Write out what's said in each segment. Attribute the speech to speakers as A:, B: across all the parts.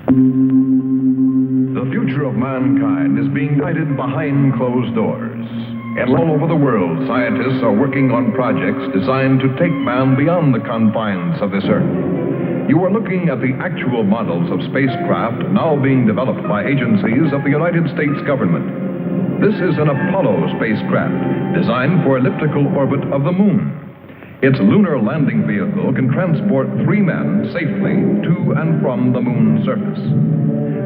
A: The future of mankind is being guided behind closed doors. And all over the world, scientists are working on projects designed to take man beyond the confines of this earth. You are looking at the actual models of spacecraft now being developed by agencies of the United States government. This is an Apollo spacecraft designed for elliptical orbit of the moon. Its lunar landing vehicle can transport 3 men safely to and from the moon's surface.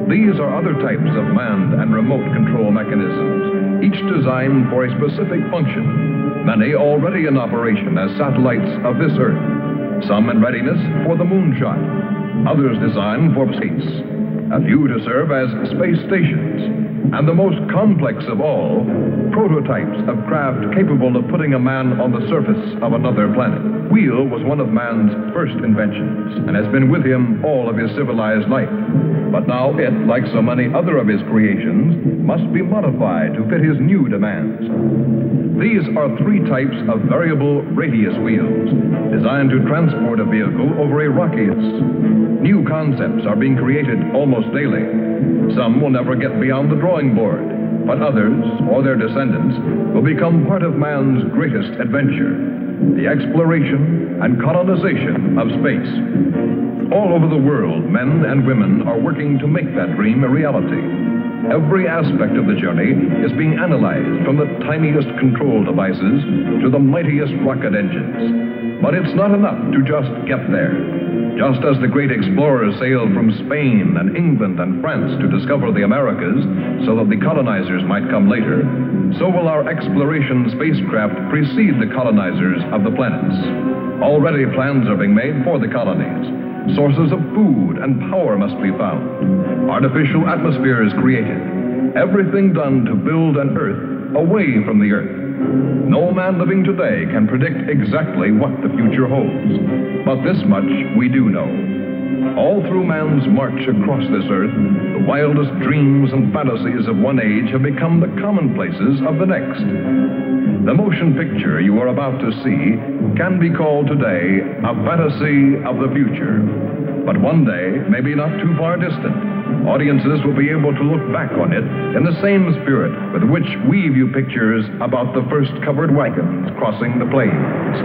A: These are other types of manned and remote control mechanisms, each designed for a specific function, many already in operation as satellites of this Earth, some in readiness for the moonshot, others designed for space, a few to serve as space stations, and the most complex of all, prototypes of craft capable of putting a man on the surface of another planet. Wheel was one of man's first inventions and has been with him all of his civilized life. But now it, like so many other of his creations, must be modified to fit his new demands. These are 3 types of variable radius wheels, designed to transport a vehicle over a rockius. New concepts are being created almost daily. Some will never get beyond the drawing board, but others, or their descendants, will become part of man's greatest adventure, the exploration and colonization of space. All over the world, men and women are working to make that dream a reality. Every aspect of the journey is being analyzed, from the tiniest control devices to the mightiest rocket engines. But it's not enough to just get there. Just as the great explorers sailed from Spain and England and France to discover the Americas so that the colonizers might come later, so will our exploration spacecraft precede the colonizers of the planets. Already plans are being made for the colonies. Sources of food and power must be found. Artificial atmospheres created. Everything done to build an Earth away from the Earth. No man living today can predict exactly what the future holds. But this much we do know. All through man's march across this Earth, the wildest dreams and fantasies of one age have become the commonplaces of the next. The motion picture you are about to see can be called today a fantasy of the future. But one day, maybe not too far distant, audiences will be able to look back on it in the same spirit with which we view pictures about the first covered wagons crossing the plains.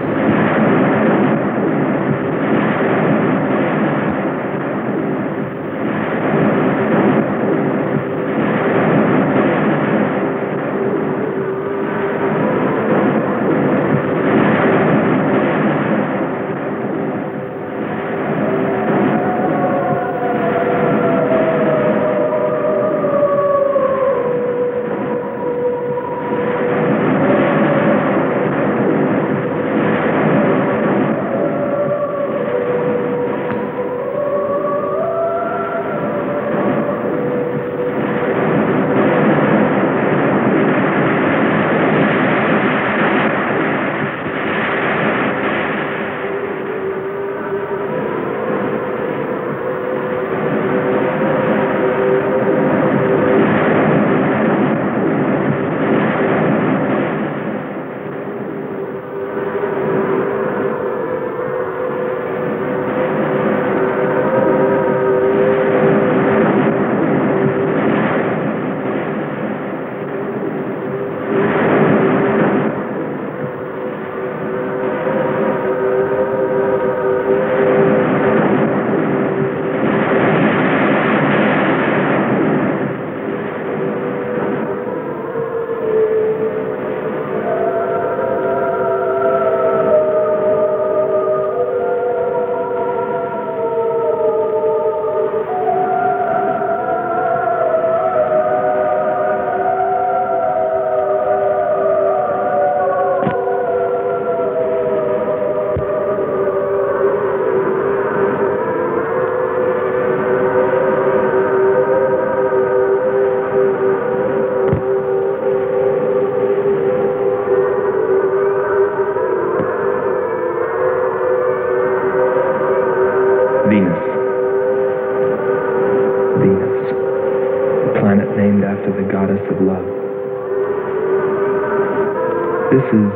B: This is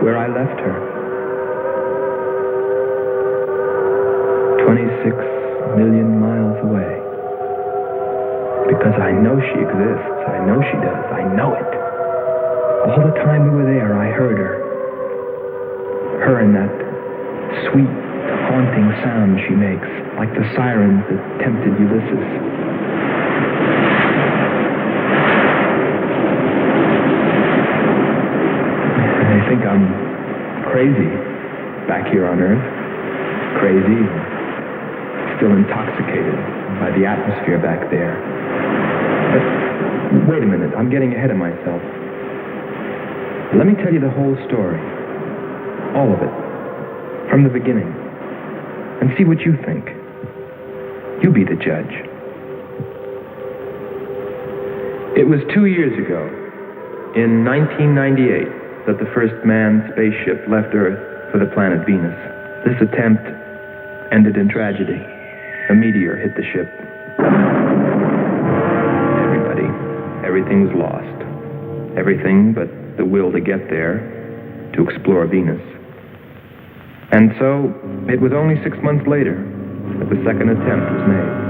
B: where I left her. 26 million miles away. Because I know she exists. I know she does. I know it. All the time we were there, I heard her. Her and that sweet, haunting sound she makes, like the sirens that tempted Ulysses. They think I'm crazy back here on Earth. Crazy, still intoxicated by the atmosphere back there. But wait a minute, I'm getting ahead of myself. Let me tell you the whole story. All of it. From the beginning. And see what you think. You be the judge. It was 2 years ago, in 1998, that the first manned spaceship left Earth for the planet Venus. This attempt ended in tragedy. A meteor hit the ship. Everything was lost. Everything but the will to get there, to explore Venus. And so, it was only 6 months later that the second attempt was made.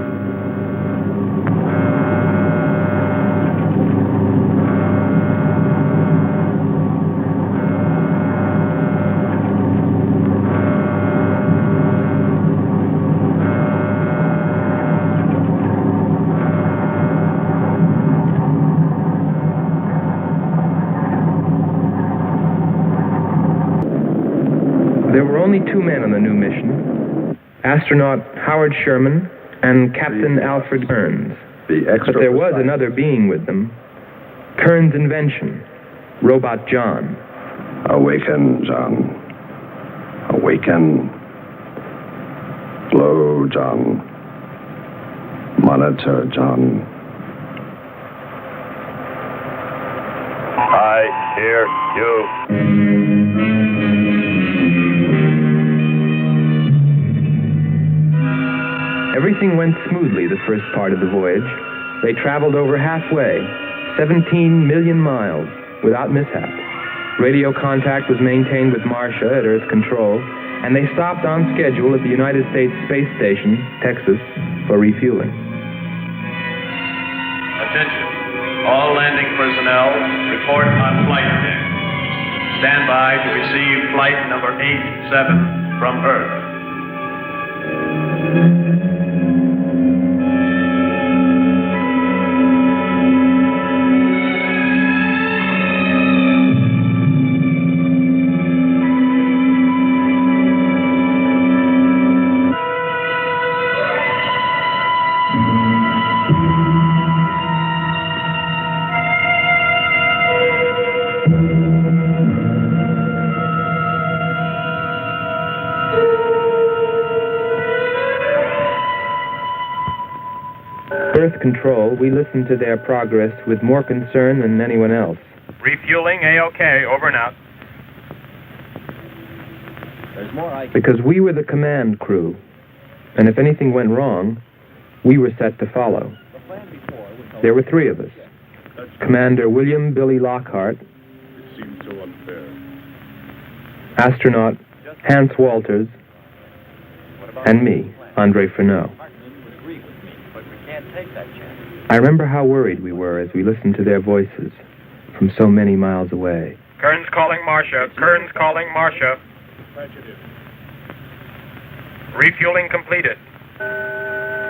B: There were only 2 men on the new mission, astronaut Howard Sherman and Captain Alfred Kearns. But there was another being with them, Kearns' invention, Robot John.
C: Awaken, John. Awaken. Slow, John. Monitor, John. I hear you.
B: Everything went smoothly the first part of the voyage. They traveled over halfway, 17 million miles, without mishap. Radio contact was maintained with Marcia at Earth Control, and they stopped on schedule at the United States Space Station, Texas, for refueling.
D: Attention. All landing personnel, report on flight deck. Stand by to receive flight number 87 from Earth.
B: Earth Control, we listened to their progress with more concern than anyone else.
D: Refueling A-OK, over and out.
B: Because we were the command crew, and if anything went wrong, we were set to follow. There were 3 of us. Commander William Billy Lockhart, astronaut Hans Walters, and me, Andre Freneau. I remember how worried we were as we listened to their voices from so many miles away.
D: Kearns calling Marcia. Kearns calling Marcia. Refueling completed.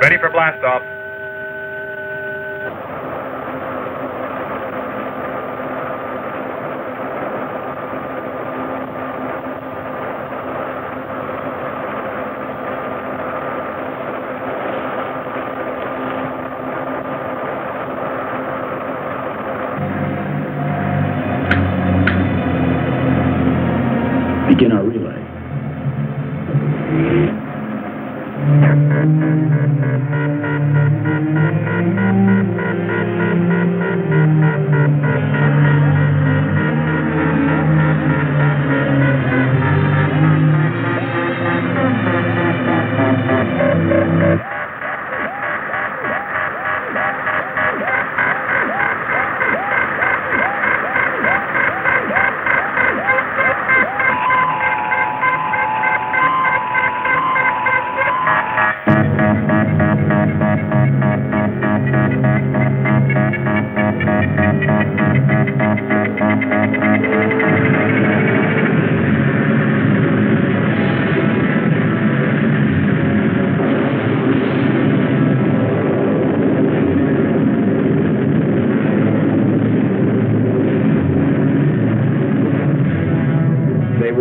D: Ready for blast-off.
C: Begin our relay.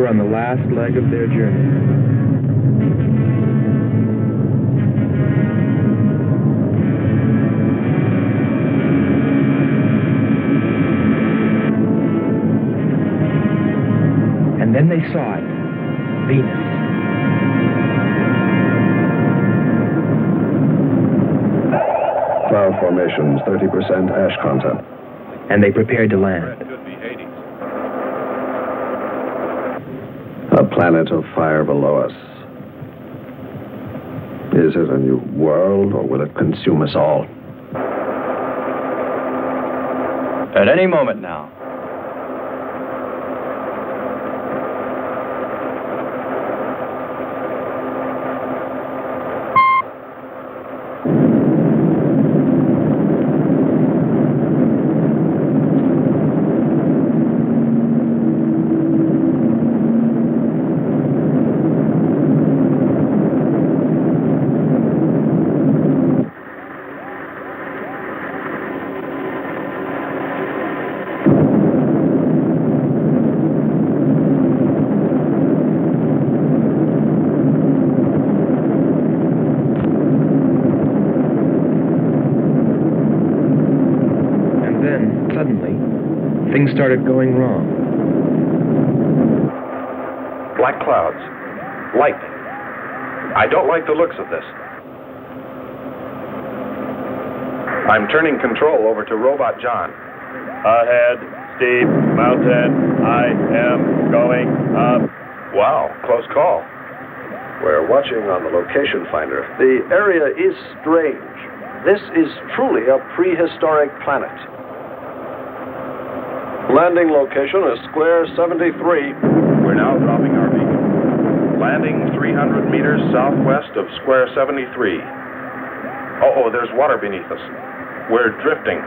B: on the last leg of their journey. And then they saw it, Venus.
C: Cloud formations, 30% ash content.
B: And they prepared to land.
C: A planet of fire below us. Is it a new world, or will it consume us all?
E: At any moment now.
B: Things started going wrong.
F: Black clouds. Lightning. I don't like the looks of this. I'm turning control over to Robot John.
D: Ahead, steep mountain. I am going up.
F: Wow, close call.
C: We're watching on the location finder. The area is strange. This is truly a prehistoric planet. Landing location is Square 73.
F: We're now dropping our beacon. Landing 300 meters southwest of Square 73. Oh, there's water beneath us. We're drifting.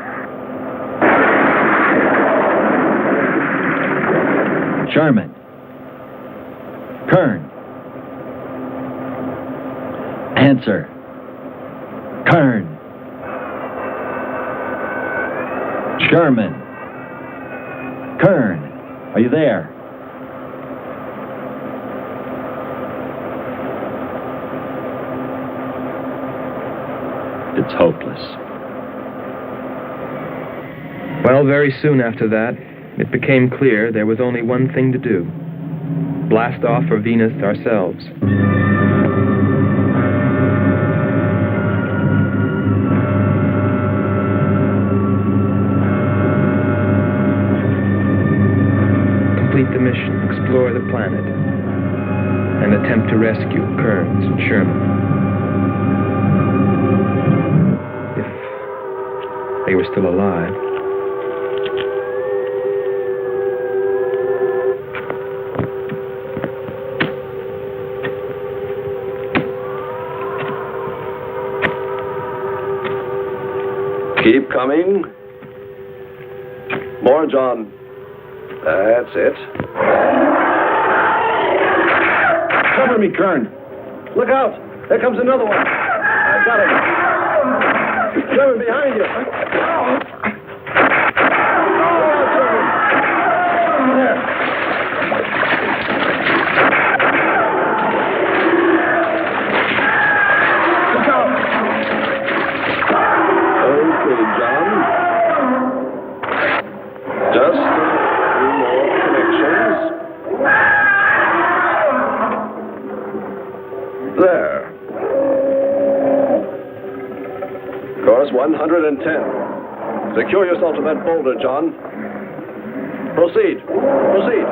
E: Sherman. Kern. Answer. Kern. Sherman. Kern, are you there? It's hopeless.
B: Well, very soon after that, it became clear there was only one thing to do. Blast off for Venus ourselves. The mission, explore the planet, and attempt to rescue Kearns and Sherman. If they were still alive.
C: Keep coming. More, John. That's it.
F: Cover me, Kern.
C: Look out! There comes another one. I got him. Sherman, behind you. There. Look out! Okay, John. Just a few more connections. There. Course 110. Secure yourself to that boulder, John. Proceed. Proceed.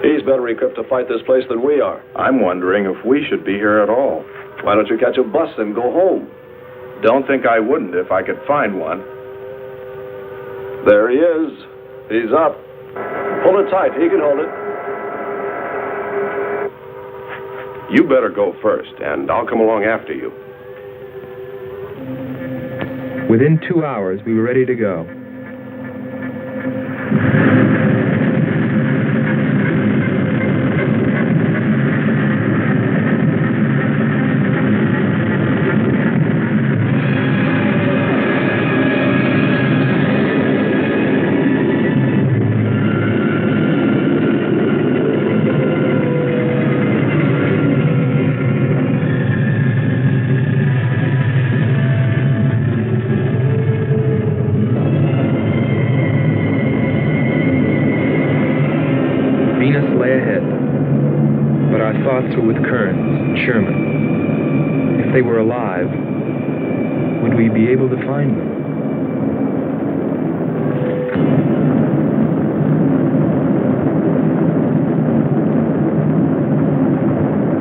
C: He's better equipped to fight this place than we are.
F: I'm wondering if we should be here at all.
C: Why don't you catch a bus and go home?
F: Don't think I wouldn't if I could find one.
C: There he is. He's up. Pull it tight. He can hold it.
F: You better go first, and I'll come along after you.
B: Within 2 hours, we were ready to go. With Kearns and Sherman. If they were alive, would we be able to find them?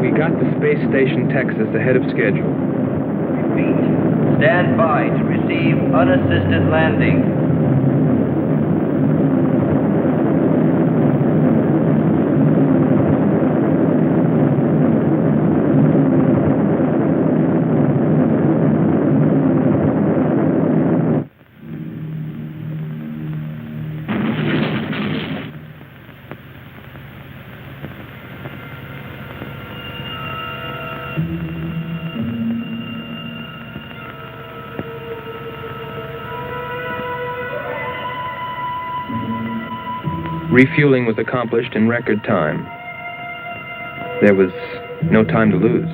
B: We got to Space Station Texas ahead of schedule.
G: Repeat. Stand by to receive unassisted landing.
B: Refueling was accomplished in record time. There was no time to lose.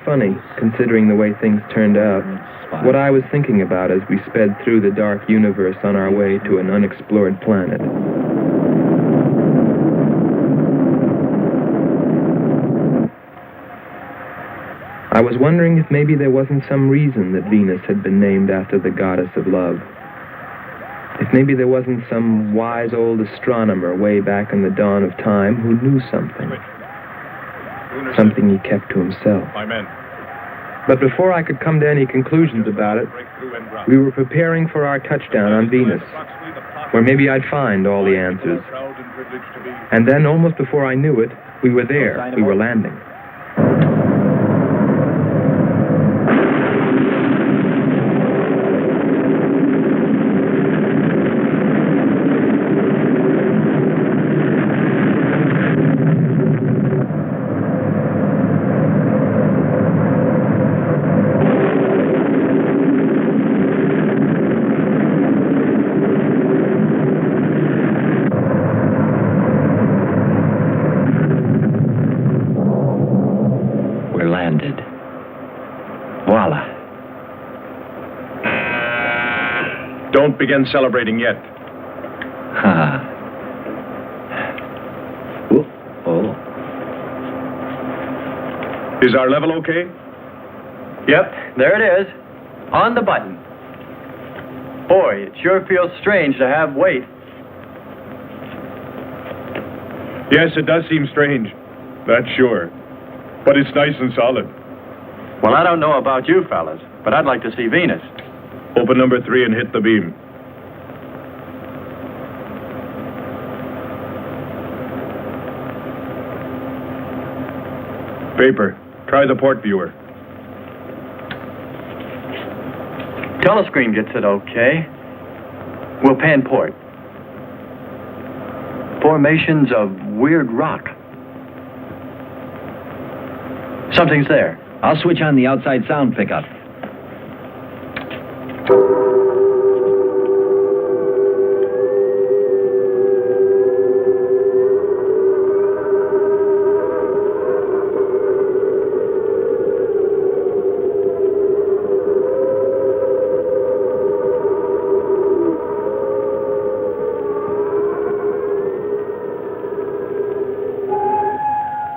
B: Funny, considering the way things turned out, what I was thinking about as we sped through the dark universe on our way to an unexplored planet. I was wondering if maybe there wasn't some reason that Venus had been named after the goddess of love. If maybe there wasn't some wise old astronomer way back in the dawn of time who knew something. Something he kept to himself.
F: My men.
B: But before I could come to any conclusions about it, we were preparing for our touchdown on Venus, where maybe I'd find all the answers. And then, almost before I knew it, we were there. We were landing.
E: Voila.
F: Don't begin celebrating yet.
E: Ha. Oh.
F: Is our level okay?
E: Yep, there it is. On the button. Boy, it sure feels strange to have weight.
F: Yes, it does seem strange. That's sure. But it's nice and solid.
E: Well, I don't know about you fellas, but I'd like to see Venus.
F: Open number 3 and hit the beam. Paper. Try the port viewer.
E: Telescreen gets it okay. We'll pan port. Formations of weird rock. Something's there. I'll switch on the outside sound pickup.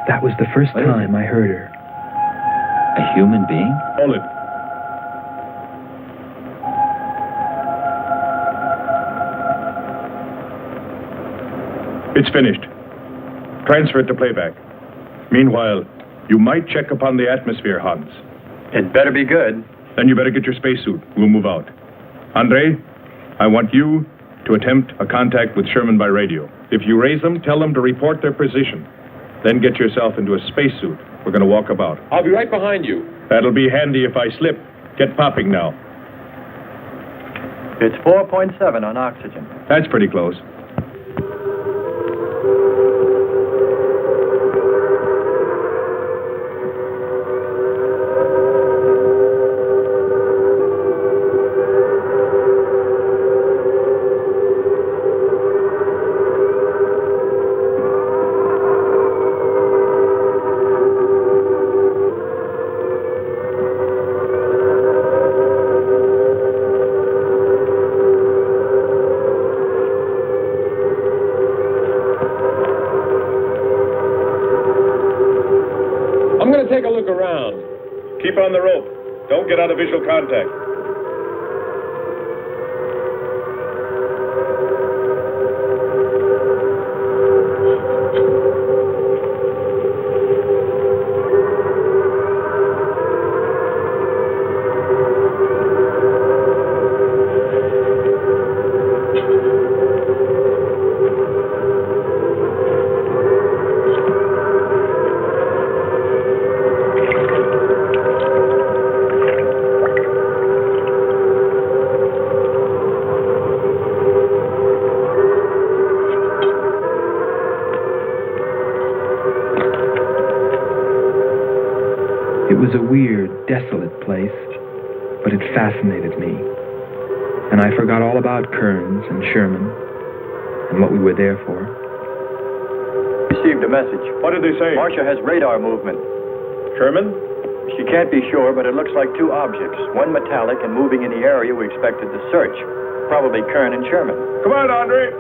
B: That was the first time I heard her.
E: A human being?
F: Hold it. It's finished. Transfer it to playback. Meanwhile, you might check upon the atmosphere, Hans.
E: It better be good.
F: Then you better get your spacesuit. We'll move out. Andre, I want you to attempt a contact with Sherman by radio. If you raise them, tell them to report their position. Then get yourself into a spacesuit. We're going to walk about.
H: I'll be right behind you.
F: That'll be handy if I slip. Get popping now.
E: It's 4.7 on oxygen.
F: That's pretty close.
H: Take a look around.
F: Keep on the rope. Don't get out of visual contact.
B: It was a weird, desolate place, but it fascinated me. And I forgot all about Kearns and Sherman and what we were there for.
E: Received a message.
F: What did they say?
E: Marcia has radar movement.
F: Sherman?
E: She can't be sure, but it looks like two objects. One metallic and moving in the area we expected to search. Probably Kern and Sherman.
F: Come on, Andre.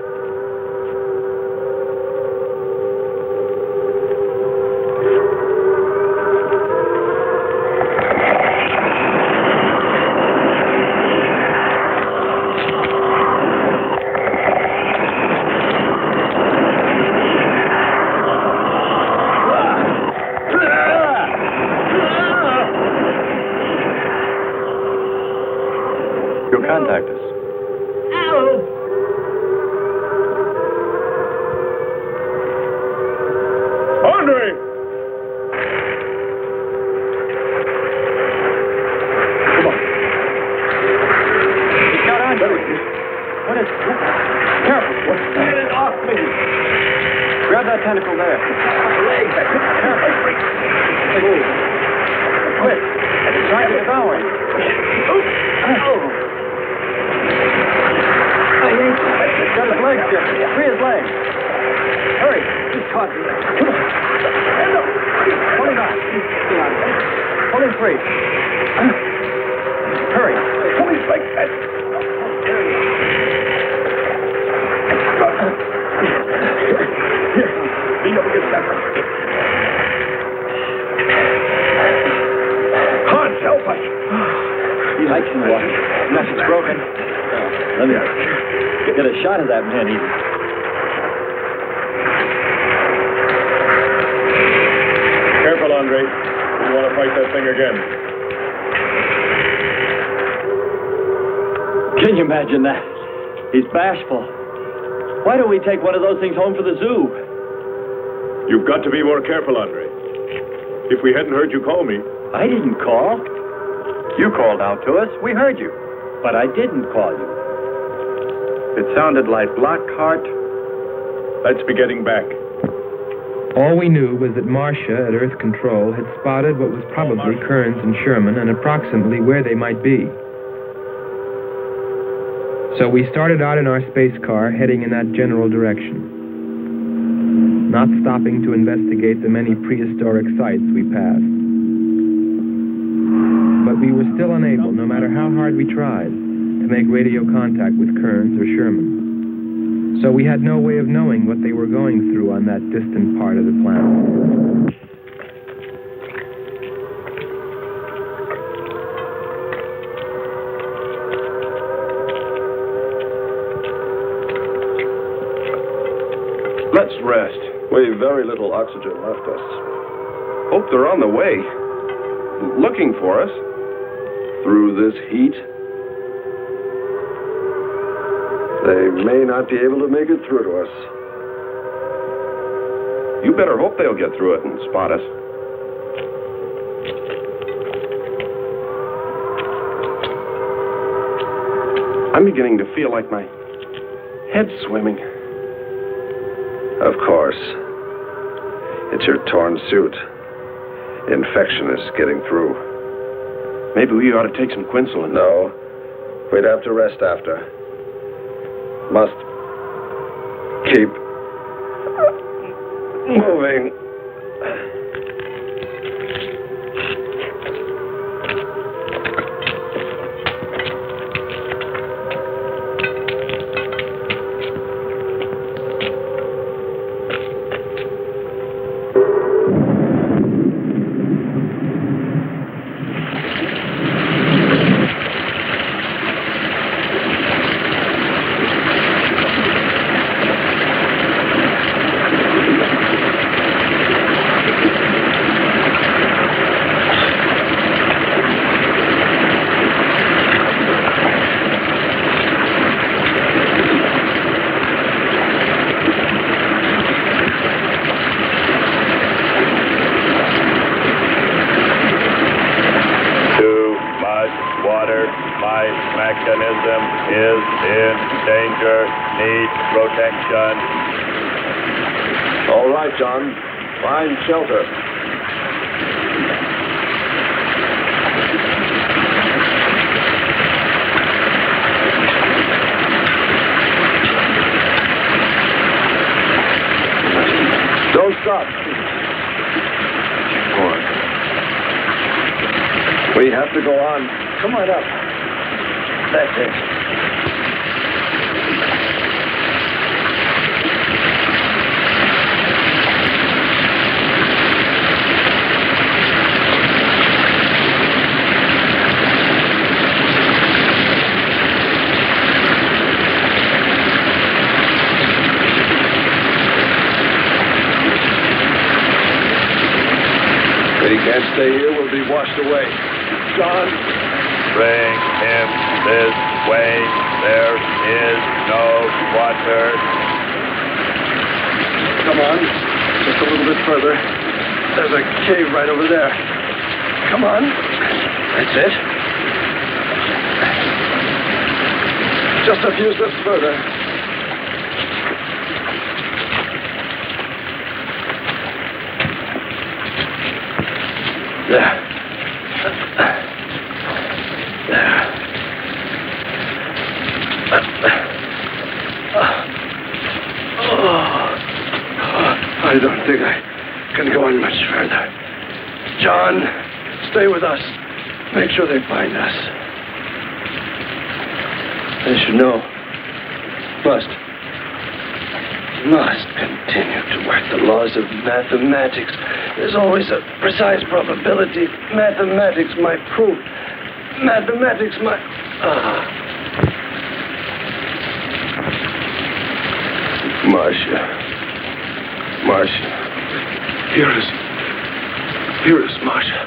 E: Contact us.
F: Andre!
E: Come on. He's got Andre. What is... Careful. Get it off me. Grab that tentacle there. Leg. Careful. Move. Quick. It's trying to devour him. He's got his legs here. Free his legs. Hurry. He's caught. Come on. Pull him out. Pull him free. Hurry. Pull his legs back. Lean over your step. Hans, help us. He likes in the water. Nothing's broken. Let me get a shot of that man.
F: Careful, Andre. You want to fight that thing again.
E: Can you imagine that? He's bashful. Why don't we take one of those things home for the zoo?
F: You've got to be more careful, Andre. If we hadn't heard you call me...
E: I didn't call. You called out to us. We heard you. But I didn't call you. It sounded like Lockhart.
F: Let's be getting back.
B: All we knew was that Marcia at Earth Control had spotted what was probably Kearns and Sherman and approximately where they might be. So we started out in our space car, heading in that general direction, not stopping to investigate the many prehistoric sites we passed. But we were still unable, no matter how hard we tried, to make radio contact with Kearns or Sherman. So we had no way of knowing what they were going through on that distant part of the planet.
C: Let's rest. We've very little oxygen left us. Hope they're on the way. Looking for us. Through this heat. They may not be able to make it through to us. You better hope they'll get through it and spot us. I'm beginning to feel like my head's swimming. Of course. It's your torn suit. Infection is getting through. Maybe we ought to take some quinsulin. No. We'd have to rest after. Must keep moving. All right, John. Find shelter. Don't stop. Come on. We have to go on. Come on up. That's it. He can't stay here. We'll be washed away. John.
D: Bring him this way. There is no water.
C: Come on. Just a little bit further. There's a cave right over there. Come on. That's it. Just a few steps further. There. I don't think I can go on much further. John, stay with us. Make sure they find us. They should know. Must continue to work the laws of mathematics. There's always a precise probability. Mathematics, my proof. Mathematics, my... Marcia. Hear us, Marcia.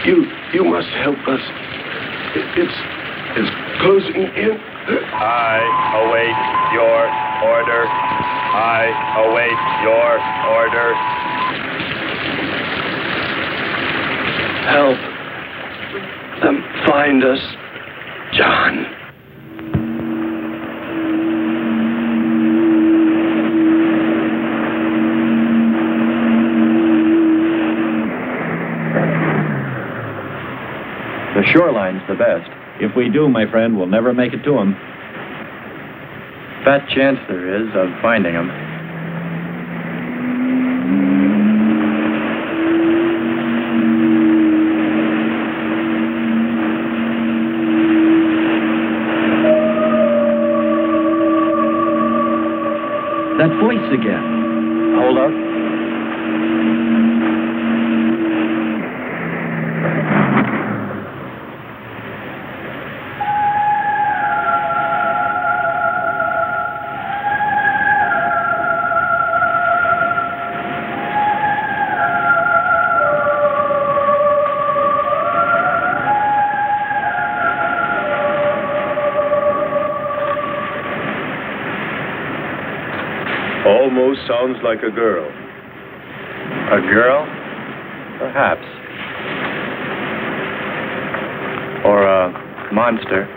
C: You must help us. It's closing in.
D: I await your order. I await your order.
C: Help them find us, John.
E: The shoreline's the best. If we do, my friend, we'll never make it to them. Fat chance there is of finding them. That voice again. Hold up.
F: Almost sounds like a girl.
E: A girl? Perhaps. Or a monster.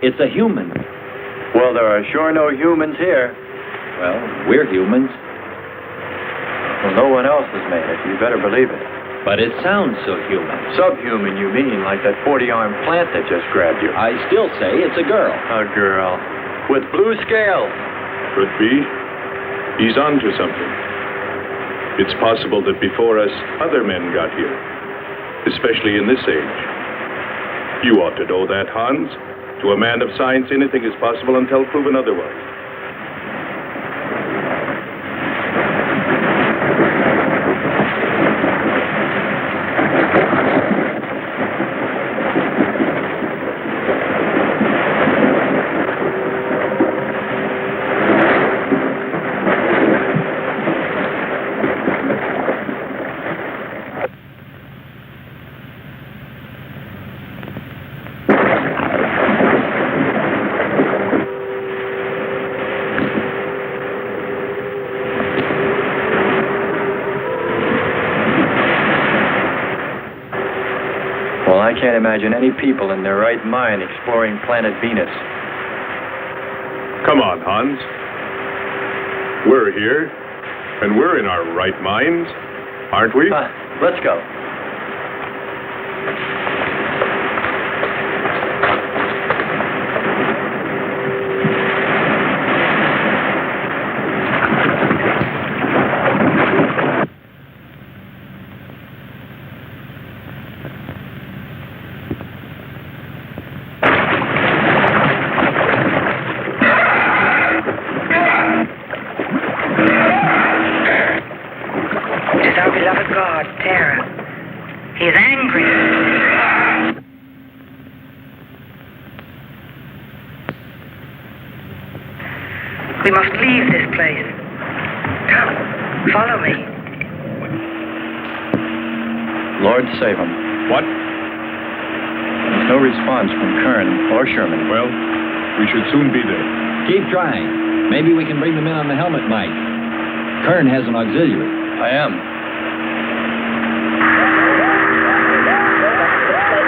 I: It's a human.
E: Well, there are sure no humans here.
I: Well, we're humans.
E: Well, no one else has made it. You better believe it.
I: But it sounds so human.
E: Subhuman, you mean, like that 40-armed plant that just grabbed you.
I: I still say it's a girl.
E: A girl. With blue scales.
F: Could be. He's onto something. It's possible that before us, other men got here. Especially in this age. You ought to know that, Hans. To a man of science, anything is possible until proven otherwise.
E: I can't imagine any people in their right mind exploring planet Venus.
F: Come on, Hans. We're here, and we're in our right minds, aren't we?
E: Let's go.
J: We must leave this place. Come, follow me.
E: Lord save him.
F: What?
E: There's no response from Kern or Sherman.
F: Well, we should soon be there.
I: Keep trying. Maybe we can bring them in on the helmet mic. Kern has an auxiliary.
E: I am.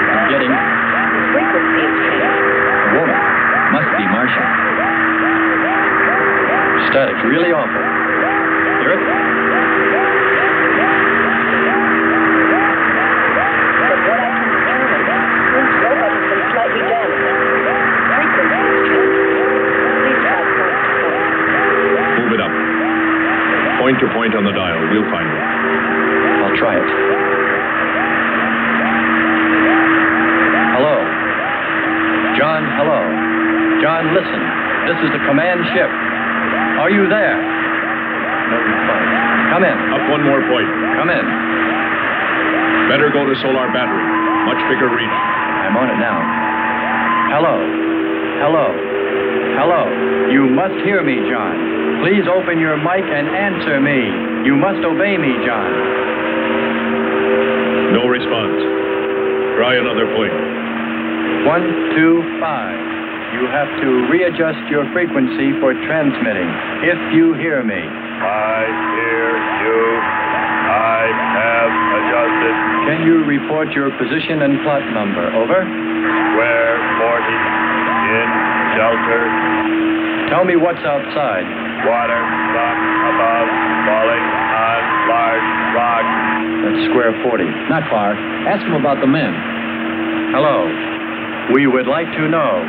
E: I'm getting
G: This is the command ship. Are you there? No response. Come in.
F: Up one more point.
G: Come in.
F: Better go to solar battery. Much bigger reach.
G: I'm on it now. Hello. Hello. Hello. You must hear me, John. Please open your mic and answer me. You must obey me, John.
F: No response. Try another point.
G: 1, 2, 5. You have to readjust your frequency for transmitting. If you hear me.
D: I hear you. I have adjusted.
G: Can you report your position and plot number? Over.
D: Square 40. In shelter.
G: Tell me what's outside.
D: Water from above. Falling on large rock.
G: That's square 40.
I: Not far. Ask him about the men.
G: Hello. We would like to know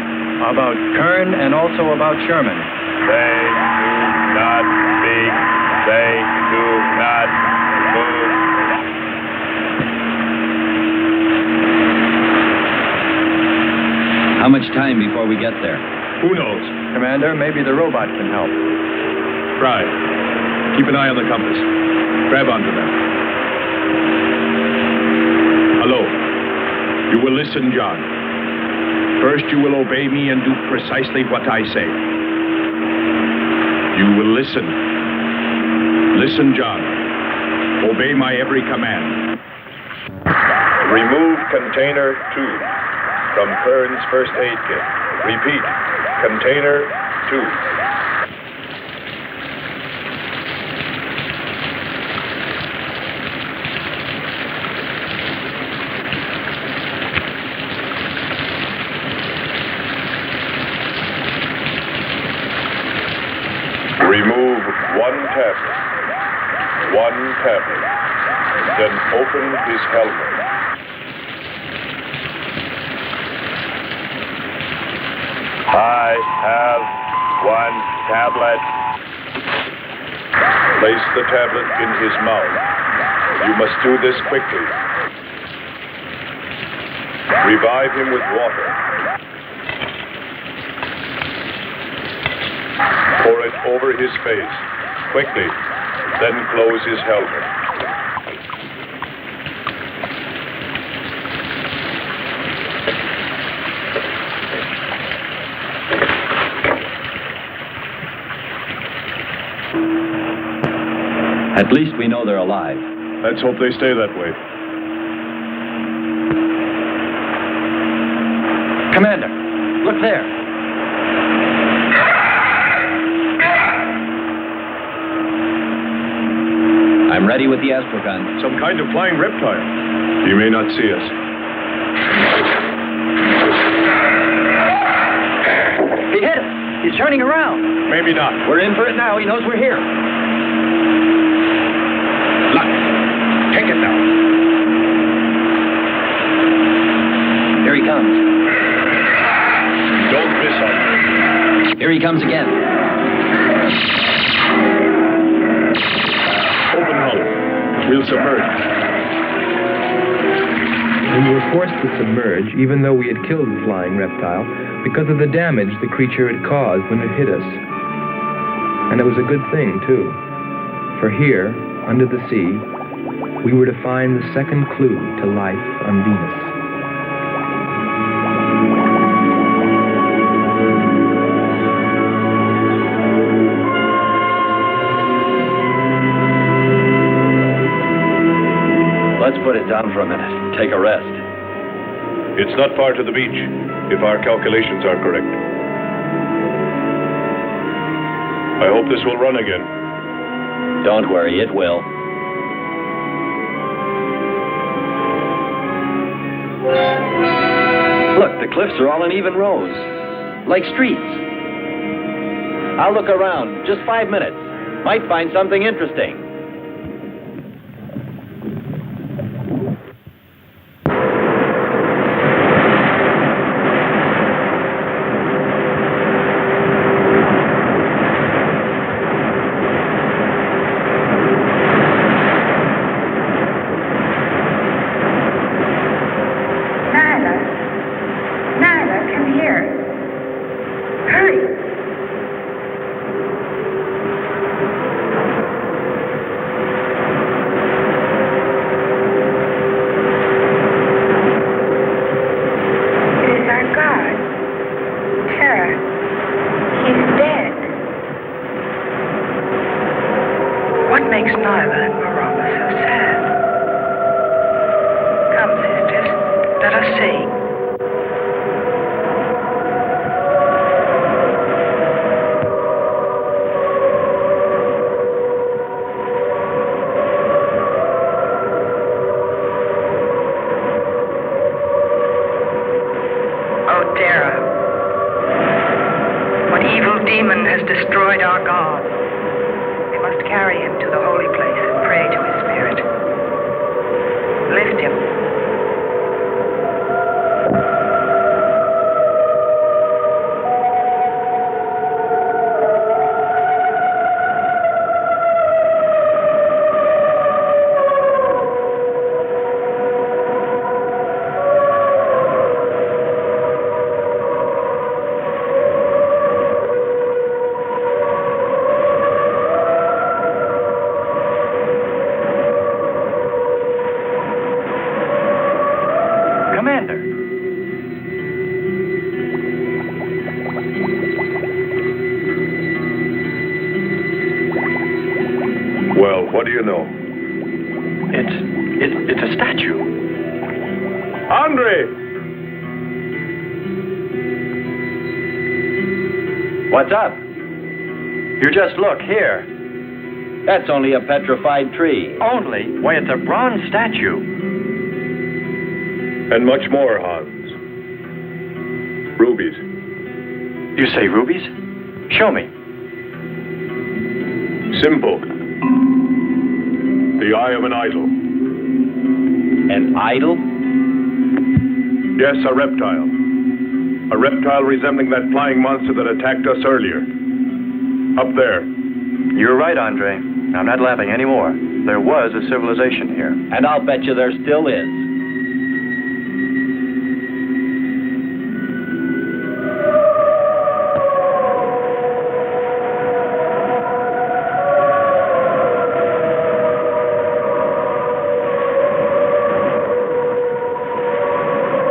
G: about Kern and also about Sherman.
D: They do not speak. They do not move.
I: How much time before we get there?
F: Who knows?
G: Commander, maybe the robot can help.
F: Try. Keep an eye on the compass. Grab onto them. Hello. You will listen, John. First, you will obey me and do precisely what I say. You will listen. Listen, John. Obey my every command.
C: Remove container 2 from Kern's first aid kit. Repeat, container 2. Remove one tablet. Then open his helmet.
D: I have one tablet.
C: Place the tablet in his mouth. You must do this quickly. Revive him with water. Pour it over his face. Quickly. Then close his helmet.
I: At least we know they're alive.
F: Let's hope they stay that way.
G: Commander, look there.
I: I'm ready with the astrogun.
F: Some kind of flying reptile. He may not see us.
G: He hit us. He's turning around.
F: Maybe not.
G: We're in for it now. He knows we're here.
F: Look. Take it now.
G: Here he comes.
F: Don't miss him.
I: Here he comes again.
F: Open hull. We'll submerge.
B: We were forced to submerge, even though we had killed the flying reptile, because of the damage the creature had caused when it hit us. And it was a good thing, too. For here, under the sea, we were to find the second clue to life on Venus.
G: Let's put it down for a minute. Take a rest.
C: It's not far to the beach, if our calculations are correct. I hope this will run again.
I: Don't worry, it will.
G: Look, the cliffs are all in even rows, like streets.
I: I'll look around. Just 5 minutes. Might find something interesting.
J: Let us see. Oh, Terra. What evil demon has destroyed our God? We must carry him to the holy place and pray to his spirit. Lift him.
C: Well, what do you know?
G: It's a statue.
F: Andre!
G: What's up? You just look here.
I: That's only a petrified tree.
G: Only? Why, it's a bronze statue.
F: And much more, Hans. Rubies.
G: You say rubies? Show me.
F: Simple. The eye of an idol.
I: An idol?
F: Yes, a reptile. A reptile resembling that flying monster that attacked us earlier. Up there.
G: You're right, Andre. I'm not laughing anymore. There was a civilization here.
I: And I'll bet you there still is.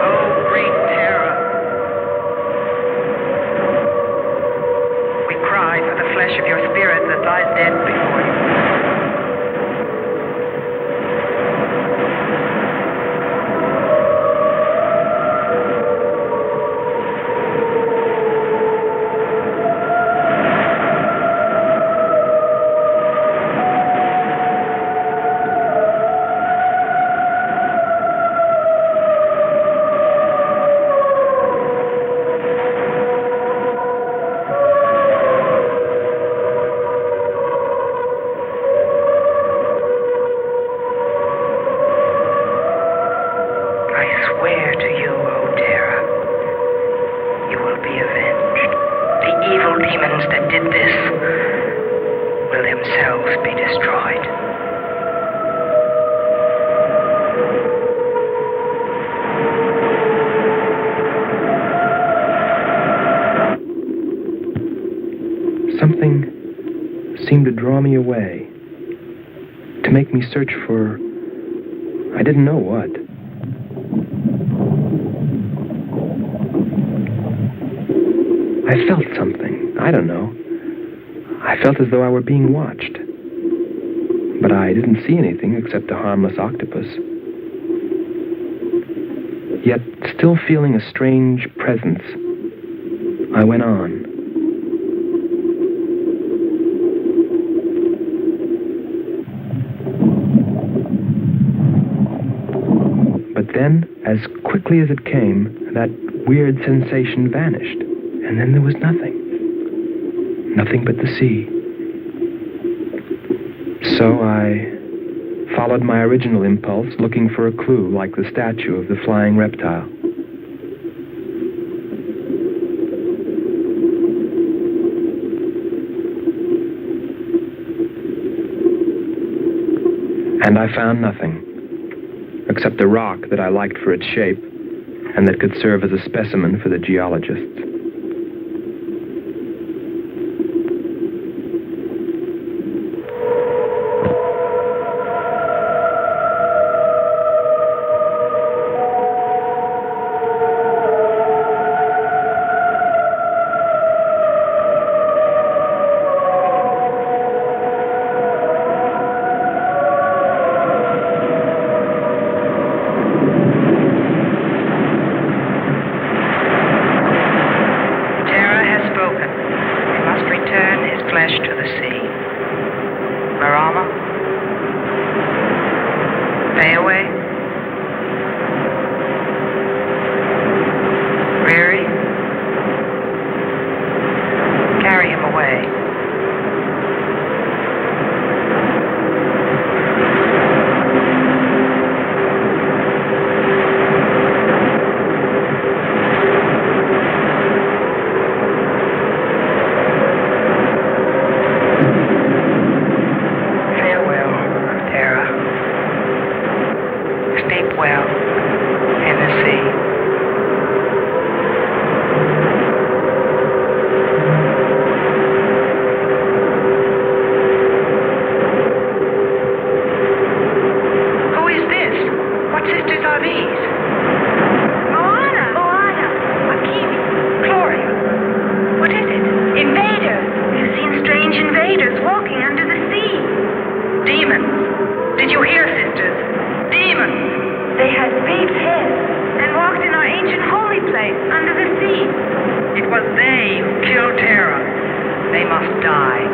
J: Oh, great terror. We cry for the flesh of your spirit that lies dead before you. I swear to you, O Terra, you will be avenged. The evil demons that did this will themselves be destroyed.
B: Something seemed to draw me away, to make me search for, I didn't know what. I felt something. I don't know. I felt as though I were being watched. But I didn't see anything except a harmless octopus. Yet, still feeling a strange presence, I went on. But then, as quickly as it came, that weird sensation vanished. And then there was nothing. Nothing but the sea. So I followed my original impulse, looking for a clue like the statue of the flying reptile. And I found nothing, except a rock that I liked for its shape and that could serve as a specimen for the geologists.
J: the sea. Who is this? What sisters are these? Moana, Akimi, Gloria. What is it? Invaders. We've seen strange invaders walking under the sea. Demons. Did you hear, sisters? Demons. They had big heads and walked in our ancient holy place under the sea. It was they who killed Terra. They must die.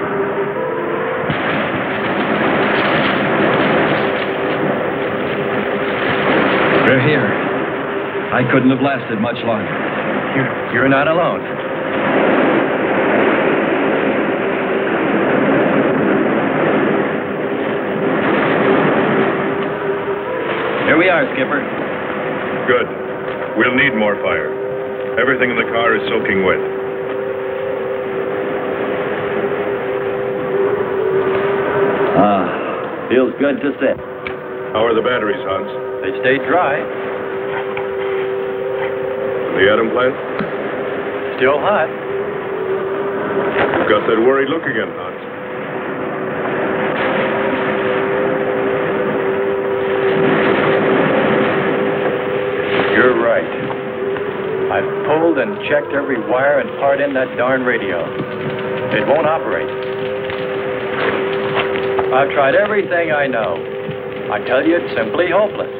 I: We're here. I couldn't have lasted much longer.
G: You're not alone. Here we are, Skipper.
F: Good. We'll need more fire. Everything in the car is soaking wet.
G: Feels good to sit.
F: How are the batteries, Hans?
G: They stayed dry.
F: The atom plant?
G: Still hot.
F: You've got that worried look again, Hans.
G: You're right. I've pulled and checked every wire and part in that darn radio. It won't operate. I've tried everything I know. I tell you, it's simply hopeless.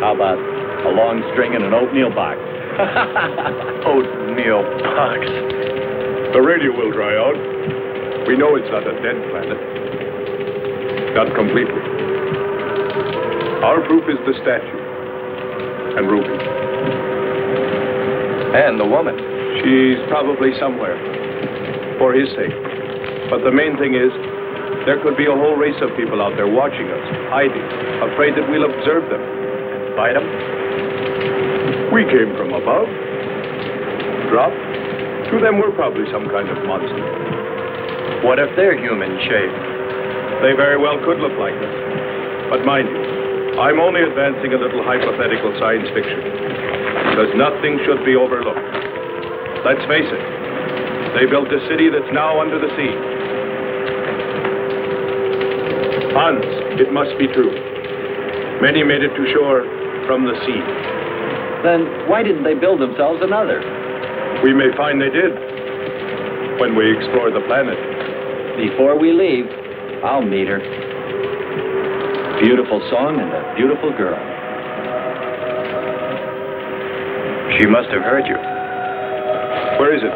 K: How about a long string and an oatmeal box?
G: Oatmeal box.
F: The radio will dry out. We know it's not a dead planet. Not completely. Our proof is the statue. And Ruby.
G: And the woman.
F: She's probably somewhere. For his sake. But the main thing is, there could be a whole race of people out there watching us, hiding, afraid that we'll observe them.
G: Fight them?
F: We came from above. Dropped. To them, we're probably some kind of monster.
G: What if they're human shape?
F: They very well could look like us. But mind you, I'm only advancing a little hypothetical science fiction. Because nothing should be overlooked. Let's face it. They built a city that's now under the sea. Hans, it must be true. Many made it to shore from the sea.
K: Then why didn't they build themselves another?
F: We may find they did when we explore the planet.
K: Before we leave, I'll meet her. Beautiful song and a beautiful girl.
G: She must have heard you.
F: Where is it?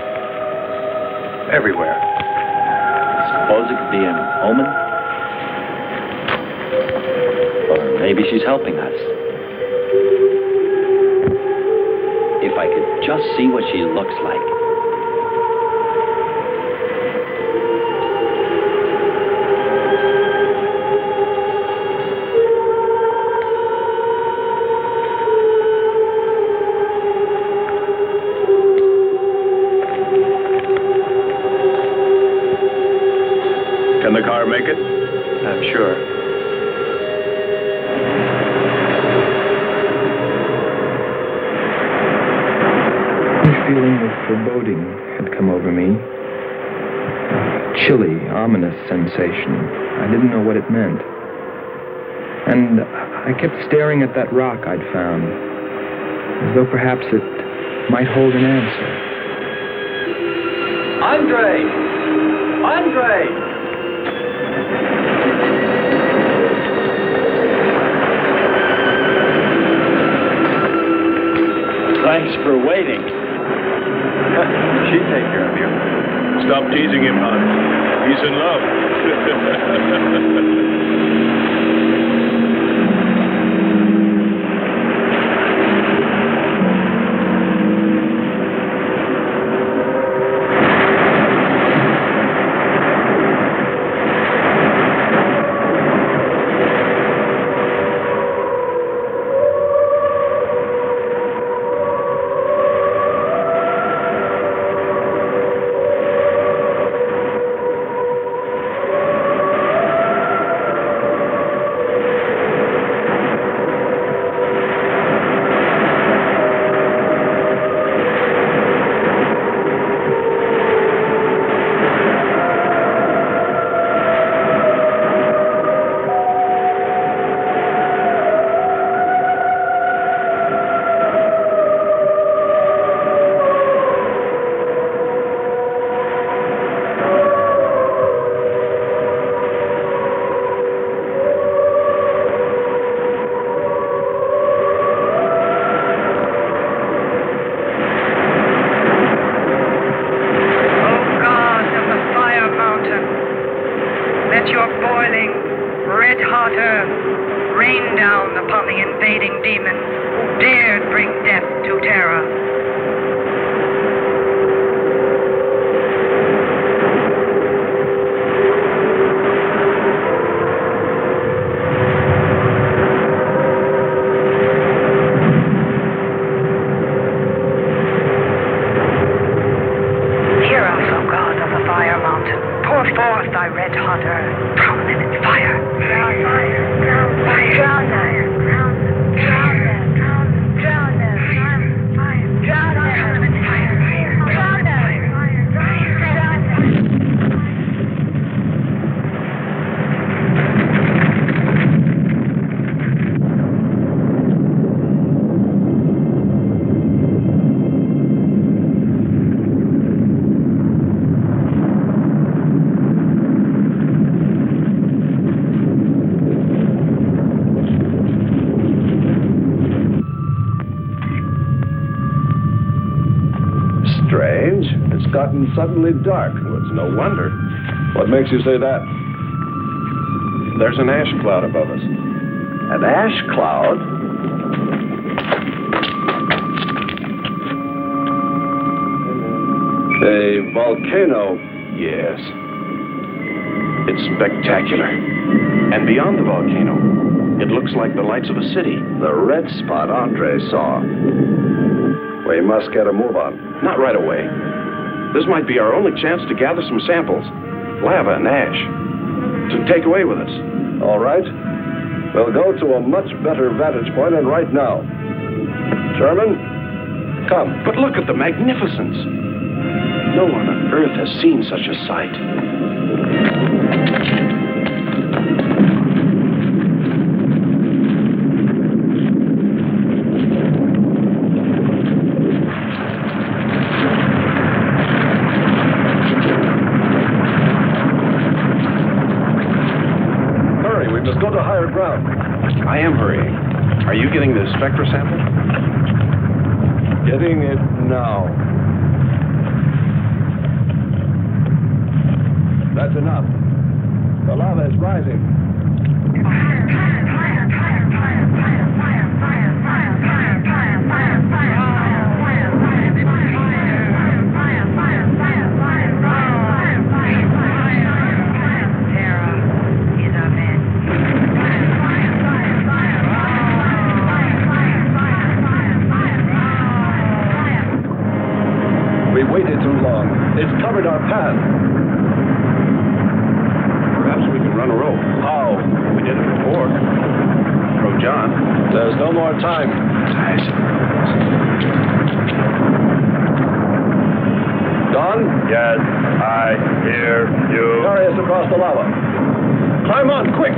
G: Everywhere.
K: Suppose it could be an omen? Or maybe she's helping us. If I could just see what she looks like.
F: Can the car make it?
G: I'm sure.
B: A feeling of foreboding had come over me. A chilly, ominous sensation. I didn't know what it meant. And I kept staring at that rock I'd found, as though perhaps it might hold an answer.
G: Andre! Andre!
K: Thanks for waiting.
G: She'd take care of you.
F: Stop teasing him, Hans. He's in love.
J: dared bring death to Terra.
C: Strange. It's gotten suddenly dark. Well, it's no wonder. What makes you say that? There's an ash cloud above us. An ash cloud? A volcano. Yes. It's spectacular. And beyond the volcano, it looks like the lights of a city. The red spot Andre saw. We must get a move on. Not right away. This might be our only chance to gather some samples. Lava and ash. To take away with us. All right. We'll go to a much better vantage point, and right now. Sherman, come. But look at the magnificence. No one on Earth has seen such a sight. Go to higher ground. I am hurrying. Are you getting the spectra sample? Getting it now. That's enough. The lava is rising. Waited too long. It's covered our path. Perhaps we can run a rope. How? We did it before. From John. There's no more time. Don?
D: Yes, I hear you.
C: Carry us across the lava. Climb on, quick!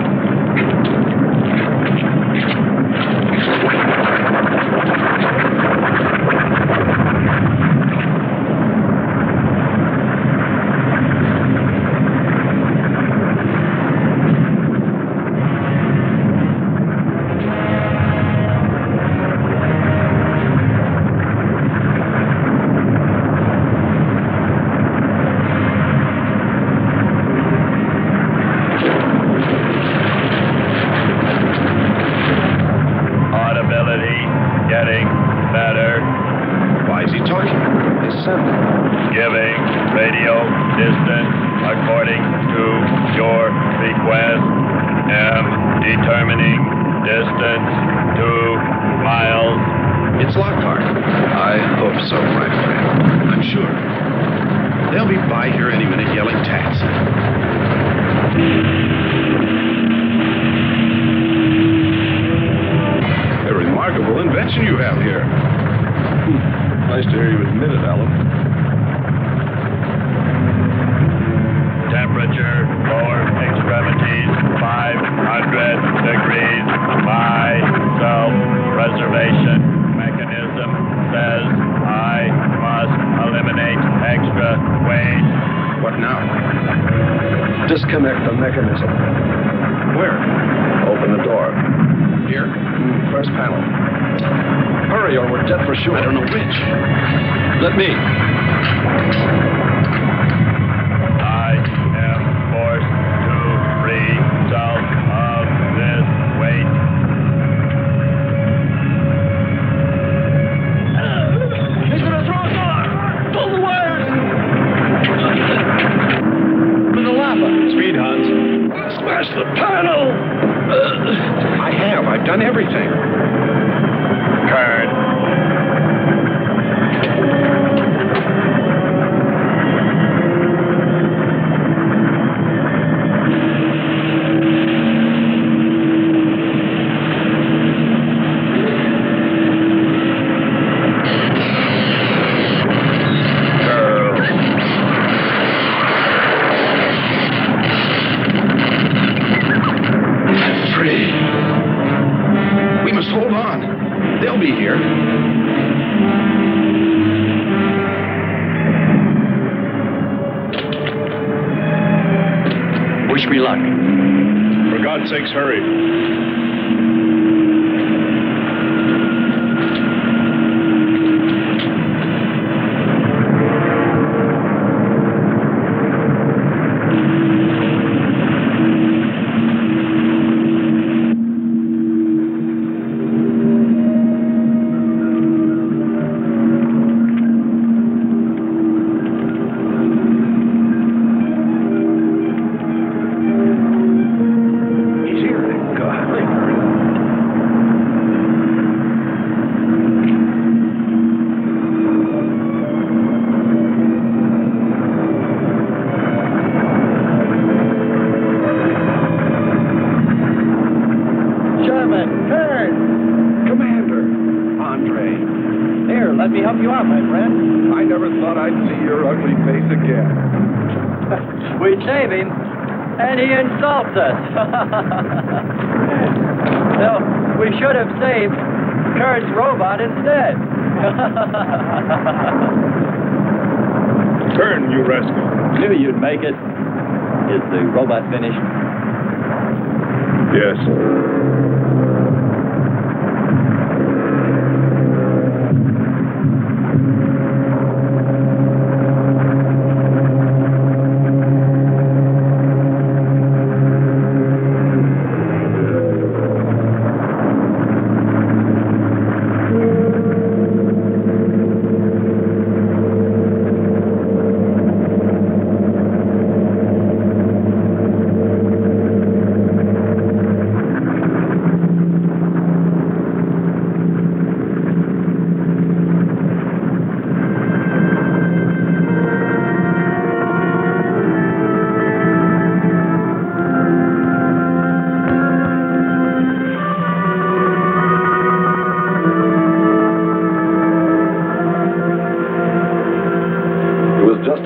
C: Disconnect the mechanism. Where? Open the door. Here? First panel. Hurry or we're dead for sure. I don't know which. Let me.
D: I am forced to free self of this weight.
F: on. For God's sakes, hurry.
E: Let me help you out, my friend.
C: I never thought I'd see your ugly face again.
E: We save him, and he insults us. No, we should have saved Kurt's robot instead.
F: Kern, you rascal.
G: Knew you'd make it. Is the robot finished?
F: Yes.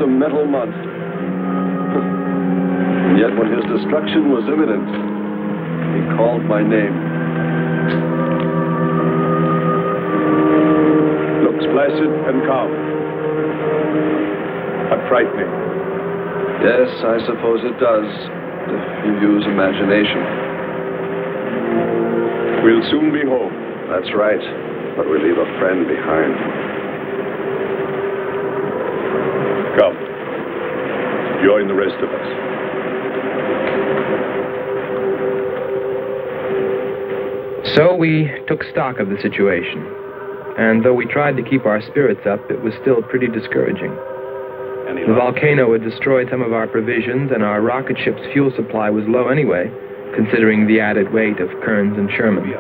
C: A metal monster. And yet when his destruction was imminent, he called my name.
F: Looks placid and calm. But frightening.
C: Yes, I suppose it does, if you use imagination.
F: We'll soon be home.
C: That's right, but we leave a friend behind.
F: Come. Join the rest of us.
B: So we took stock of the situation. And though we tried to keep our spirits up, it was still pretty discouraging. The volcano had destroyed some of our provisions, and our rocket ship's fuel supply was low anyway, considering the added weight of Kearns and Sherman.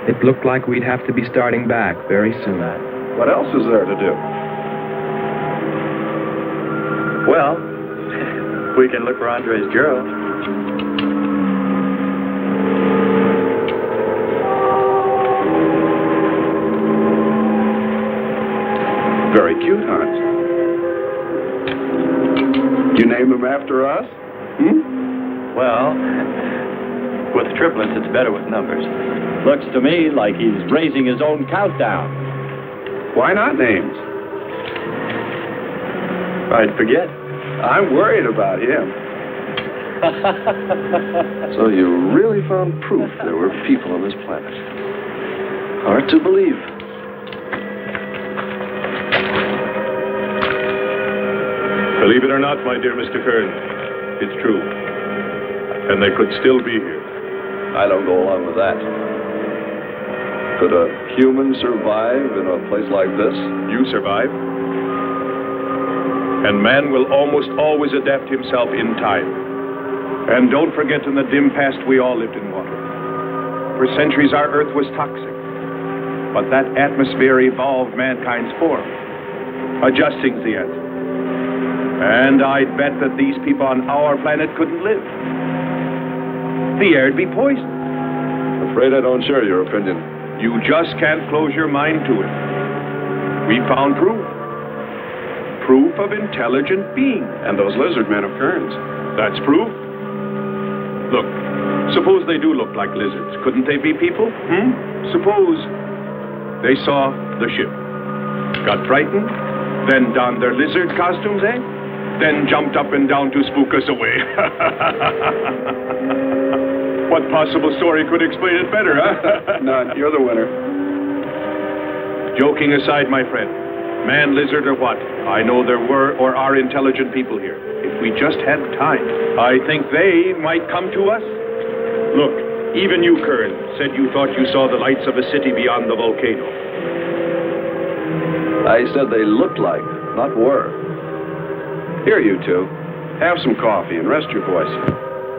B: It looked like we'd have to be starting back very soon.
C: What else is there to do?
E: Well, we can look for Andre's girl.
C: Very cute, Hans. You named him after us?
E: Well, with triplets, it's better with numbers.
G: Looks to me like he's raising his own countdown.
C: Why not names?
E: I'd forget.
C: I'm worried about him. So you really found proof there were people on this planet. Hard to believe.
F: Believe it or not, my dear Mr. Kern, it's true. And they could still be here.
C: I don't go along with that. Could a human survive in a place like this?
F: You survive. And man will almost always adapt himself in time. And don't forget, in the dim past, we all lived in water. For centuries, our Earth was toxic. But that atmosphere evolved mankind's form. Adjusting's the answer. And I'd bet that these people on our planet couldn't live. The air'd be poisoned.
C: Afraid I don't share your opinion.
F: You just can't close your mind to it. We found proof. Proof of intelligent being.
C: And those lizard men of Kearns.
F: That's proof. Look, suppose they do look like lizards. Couldn't they be people? Suppose they saw the ship, got frightened, then donned their lizard costumes, then jumped up and down to spook us away. What possible story could explain it better, huh?
C: None. You're the winner.
F: Joking aside, my friend, man, lizard, or what, I know there were or are intelligent people here. If we just had time, I think they might come to us. Look, even you, Kern, said you thought you saw the lights of a city beyond the volcano.
C: I said they looked like, not were. Here, you two. Have some coffee and rest your voices.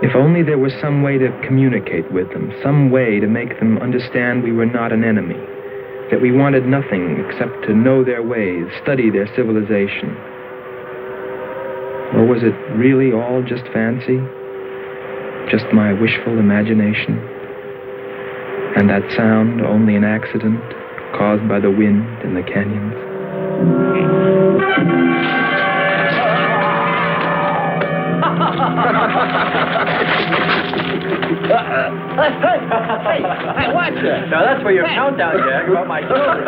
B: If only there was some way to communicate with them, some way to make them understand we were not an enemy, that we wanted nothing except to know their ways, study their civilization. Or was it really all just fancy? Just my wishful imagination? And that sound only an accident caused by the wind in the canyons?
G: Hey, watch it. Now that's for your countdown, Jack, about my children.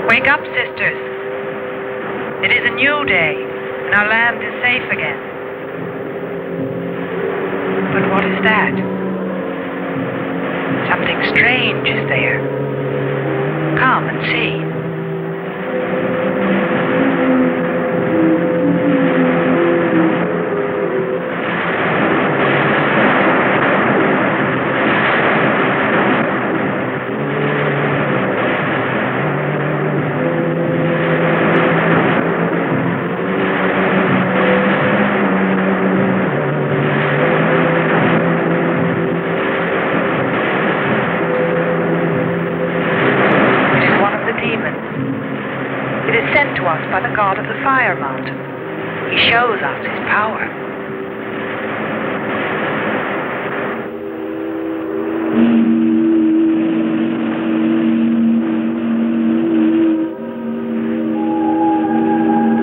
J: Wake up, sisters. It is a new day, and our land is safe again. But what is that? Something strange is there. Come and see. By the god of the fire mountain. He shows us his power.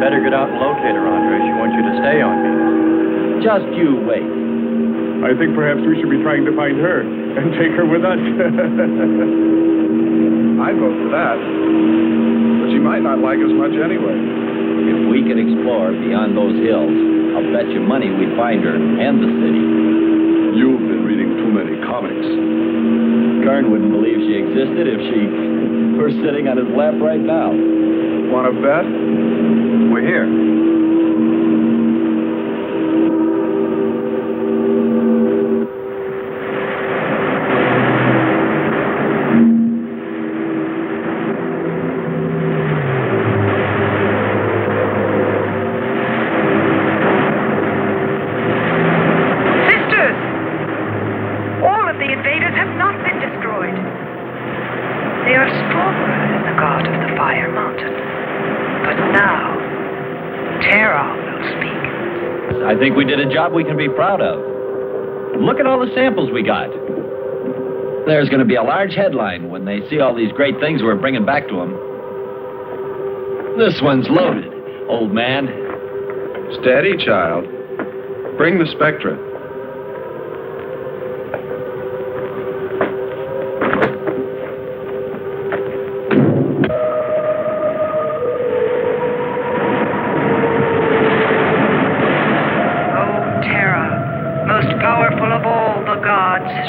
G: Better get out and locate her, Andre. She wants you to stay on me.
I: Just you wait.
F: I think perhaps we should be trying to find her and take her with us.
C: I'd vote for that. But she might not like us much anyway.
I: If we could explore beyond those hills, I'll bet you money we'd find her and the city.
C: You've been reading too many comics.
I: Kern wouldn't believe she existed if she were sitting on his lap right now.
C: Want to bet? We're here.
I: I think we did a job we can be proud of. Look at all the samples we got. There's going to be a large headline when they see all these great things we're bringing back to them. This one's loaded, old man.
C: Steady, child. Bring the Spectra.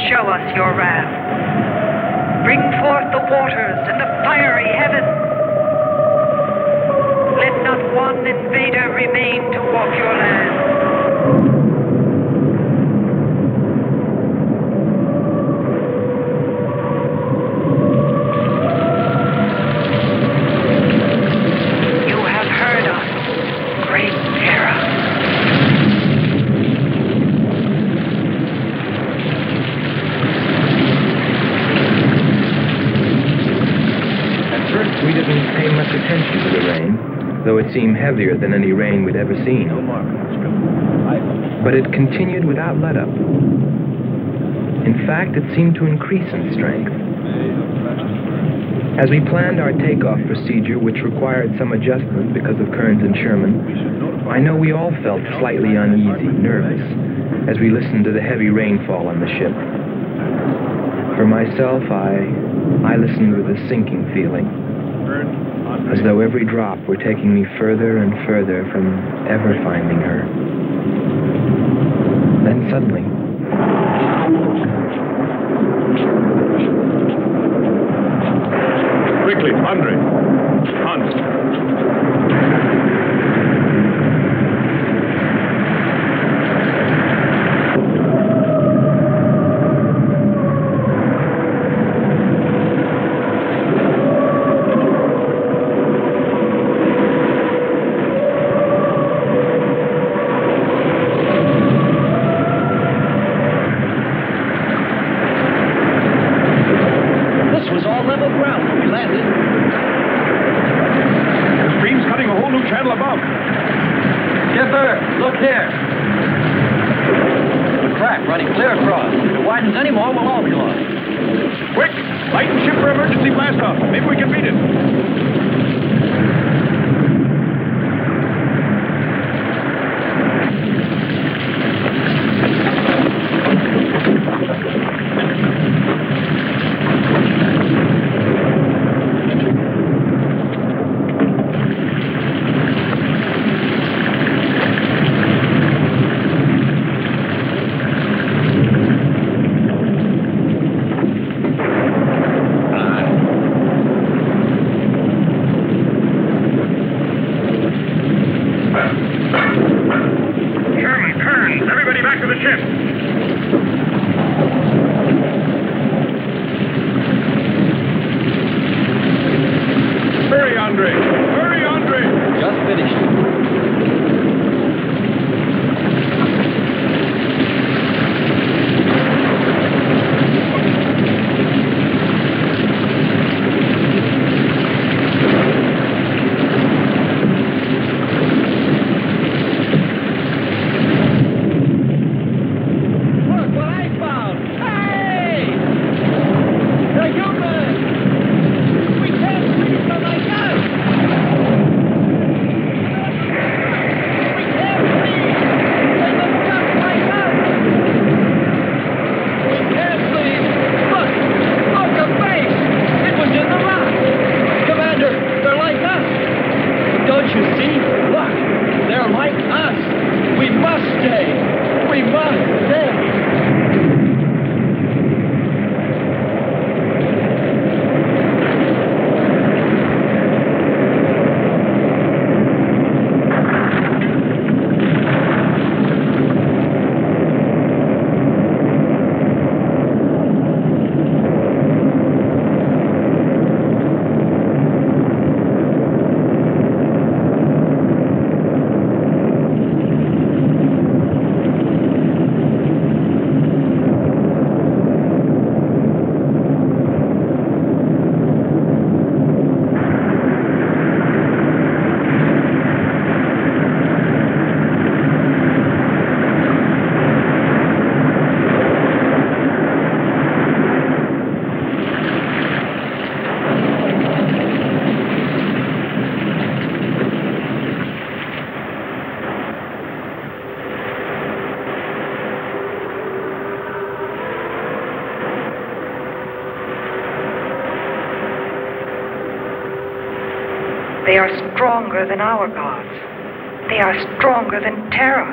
J: Show us your wrath. Bring forth the waters and the fiery heaven. Let not one invader remain to walk your land. You have heard us, great Terra.
B: didn't pay much attention to the rain, though it seemed heavier than any rain we'd ever seen. But it continued without let-up. In fact, it seemed to increase in strength. As we planned our takeoff procedure, which required some adjustment because of Kearns and Sherman, I know we all felt slightly uneasy, nervous, as we listened to the heavy rainfall on the ship. For myself, I listened with a sinking feeling, as though every drop were taking me further and further from ever finding her. Then suddenly,
F: Quickly, Andre. Hans.
I: This was all level ground when we landed.
F: The stream's cutting a whole new channel above.
G: Skipper, look here. The crack running clear across. If it widens any more, we'll all be lost.
F: Quick! Lighten ship for emergency blast-off. Maybe we can beat it.
D: Sherman, Kearns, everybody back to the ship.
F: Hurry, Andre! Hurry, Andre!
G: Just finished.
I: Look what I found! Hey! They're human! We can't treat them like us! We can't breathe! They look just like us! We can't breathe! Look! Look, the face! It was in the rock! Commander, they're like us! Don't you see? Look! They're like us! We must stay! We must stay!
J: They are stronger than our gods. They are stronger than Terra.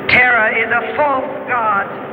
J: Terra is a false god.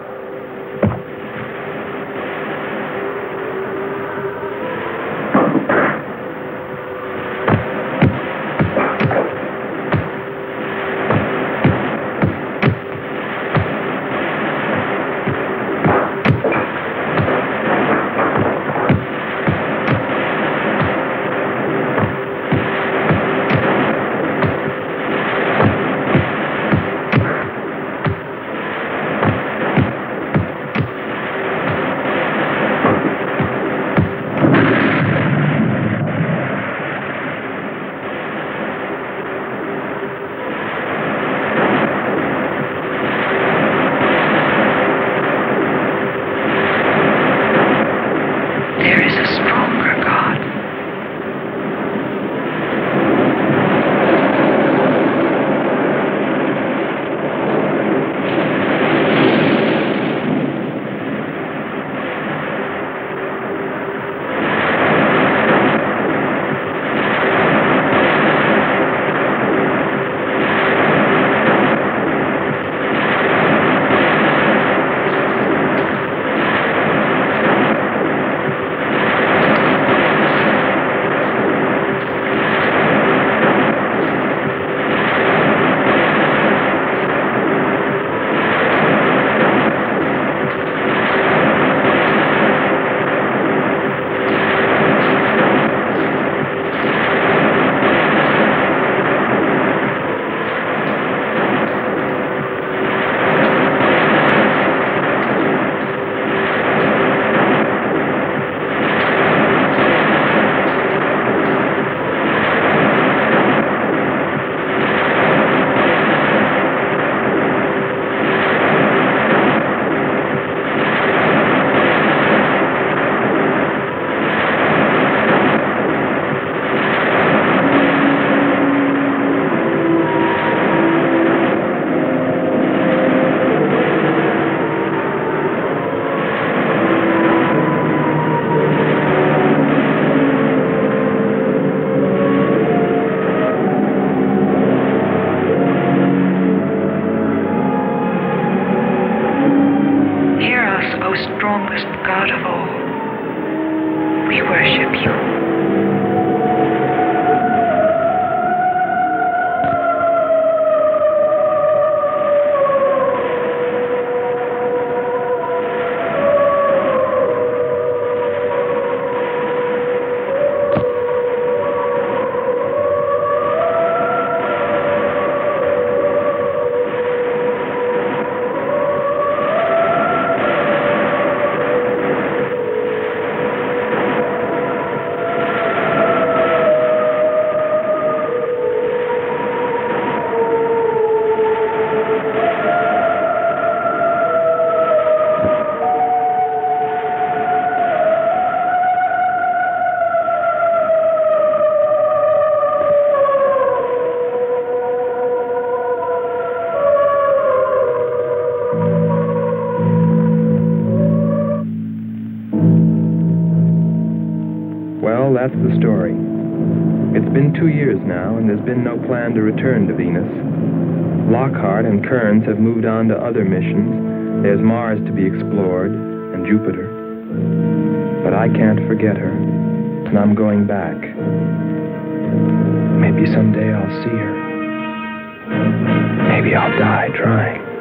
J: strongest God of all. We worship you.
B: Well, that's the story. It's been 2 years now, and there's been no plan to return to Venus. Lockhart and Kearns have moved on to other missions. There's Mars to be explored, and Jupiter. But I can't forget her, and I'm going back. Maybe someday I'll see her. Maybe I'll die trying.